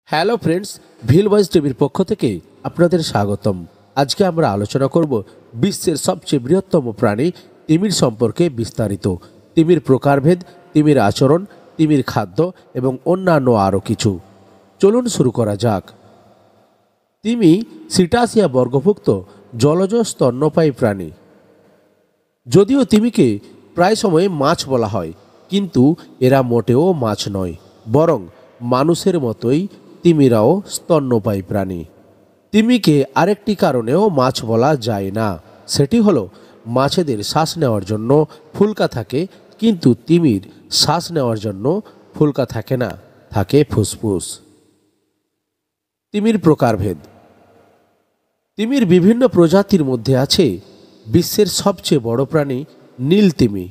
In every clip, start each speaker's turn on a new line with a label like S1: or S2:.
S1: Hello friends, ভিল voice টিভির পক্ষ থেকে আপনাদের স্বাগতম। আজকে আমরা আলোচনা করব বিশ্বের সবচেয়ে বৃহত্তম প্রাণী তিমির সম্পর্কে বিস্তারিত। তিমির প্রকারভেদ, তিমির আচরণ, তিমির খাদ্য এবং অন্যান্য আরও কিছু। চলুন শুরু করা যাক। তিমি সিটাসিয়া বর্গভুক্ত জলজ স্তন্যপায়ী প্রাণী। যদিও তিমিকে প্রায় সময় মাছ বলা হয়, কিন্তু এরা মোটেও মাছ নয়, বরং মানুষের মতোই তিমিরাও স্তন্যপায়ী প্রাণী। তিমিকে আরেকটি কারণেও মাছ বলা যায় না, সেটি হলো মাছেদের শ্বাস নেওয়ার জন্য ফুলকা থাকে, কিন্তু তিমির শ্বাস নেওয়ার জন্য ফুলকা থাকে না, থাকে ফুসফুস। তিমির প্রকারভেদ। তিমির বিভিন্ন প্রজাতির মধ্যে আছে বিশ্বের সবচেয়ে বড় প্রাণী নীল তিমি,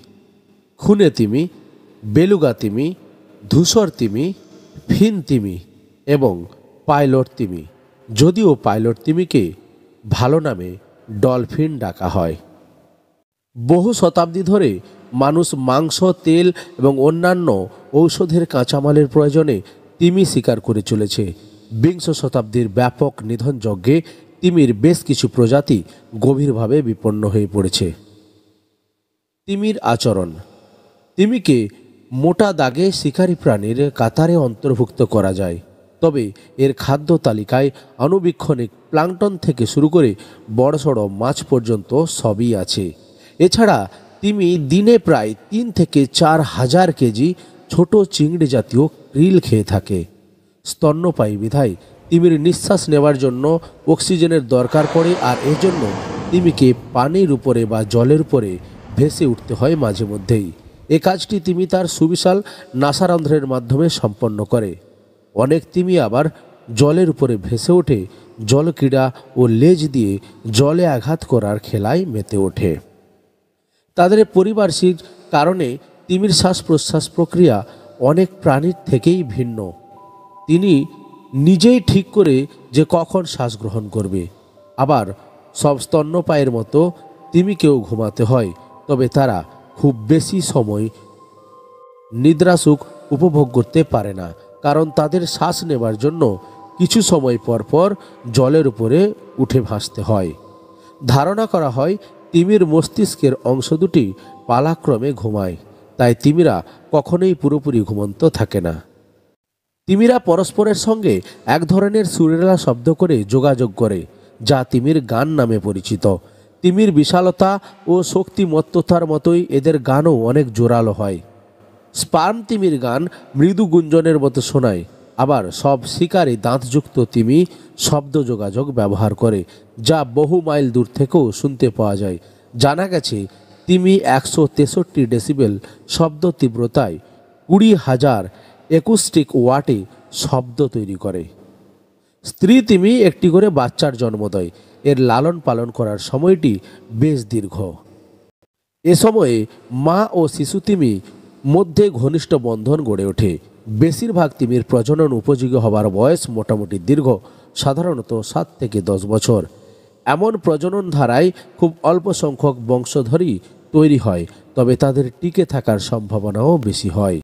S1: খুনে তিমি, বেলুগা তিমি, ধূসর তিমি, ফিন তিমি এবং পাইলট তিমি। যদিও পাইলট তিমিকে ভালো নামে ডলফিন ডাকা হয়। বহু শতাব্দী ধরে মানুষ মাংস, তেল এবং অন্যান্য ঔষধের কাঁচামালের প্রয়োজনে তিমি শিকার করে চলেছে। বিংশ শতাব্দীর ব্যাপক নিধনযজ্ঞে তিমির বেশ কিছু প্রজাতি গভীরভাবে বিপন্ন হয়ে পড়েছে। তিমির আচরণ। তিমিকে মোটা দাগে শিকারী প্রাণীর কাতারে অন্তর্ভুক্ত করা যায়, তবে এর খাদ্য তালিকায় আণুবীক্ষণিক প্লাঙ্কটন থেকে শুরু করে বড়সড় মাছ পর্যন্ত সবই আছে। এছাড়া তিমি দিনে প্রায় 3 থেকে 4 হাজার কেজি ছোট চিংড়ি জাতীয় krill খেয়ে থাকে। স্তন্যপায়ী বিধায় তিমির নিঃশ্বাস নেওয়ার জন্য অক্সিজেনের দরকার পড়ে, আর এজন্য তিমিকে পানির উপরে বা জলের উপরে ভেসে উঠতে হয় মাঝে মধ্যেই। এ কাজটি তিমি তার সুবিশাল নাসারন্ধ্রের মাধ্যমে সম্পন্ন করে। অনেক তিমি আবার জলের উপরে ভেসে ওঠে, জলক্রীড়া ও লেজ দিয়ে জলে আঘাত করার খেলায় মেতে ওঠে। তাদের পরিপার্শ্বিক কারণে তিমির শ্বাস প্রশ্বাস প্রক্রিয়া অনেক প্রাণীর থেকেই ভিন্ন। তিনি নিজেই ঠিক করে যে কখন শ্বাস গ্রহণ করবে। আবার সব স্তন্যপায়ের মতো তিমিকেও ঘুমাতে হয়, তবে তারা খুব বেশি সময় নিদ্রাসুখ উপভোগ করতে পারে না, কারণ তাদের শ্বাস নেবার জন্য কিছু সময় পর পর জলের উপরে উঠে ভাসতে হয়। ধারণা করা হয় তিমির মস্তিষ্কের অংশ দুটি পালাক্রমে ঘুমায়, তাই তিমিরা কখনোই পুরোপুরি ঘুমন্ত থাকে না। তিমিরা পরস্পরের সঙ্গে এক ধরনের সুরেলা শব্দ করে যোগাযোগ করে, যা তিমির গান নামে পরিচিত। তিমির বিশালতা ও শক্তিমত্ততার মতোই এদের গানও অনেক জোরালো হয়। স্পার্ম তিমির গান মৃদু গুঞ্জনের মতো শোনায়। আবার সব শিকারী দাঁতযুক্ত তিমি শব্দ যোগাযোগ ব্যবহার করে, যা বহু মাইল দূর থেকেও শুনতে পাওয়া যায়। জানা গেছে তিমি 163 ডেসিবেল শব্দ তীব্রতায় 20,000 অ্যাকুস্টিক ওয়াটে শব্দ তৈরি করে। স্ত্রী তিমি একটি করে বাচ্চার জন্ম দেয়। এর লালন পালন করার সময়টি বেশ দীর্ঘ। এ সময়ে মা ও শিশু তিমি মধ্যে ঘনিষ্ঠ বন্ধন গড়ে ওঠে। বেশিরভাগ তিমির প্রজনন উপযোগী হবার বয়স মোটামুটি দীর্ঘ, সাধারণত 7 থেকে 10 বছর। এমন প্রজনন ধারায় খুব অল্প সংখ্যক বংশধরই তৈরি হয়, তবে তাদের টিকে থাকার সম্ভাবনাও বেশি হয়।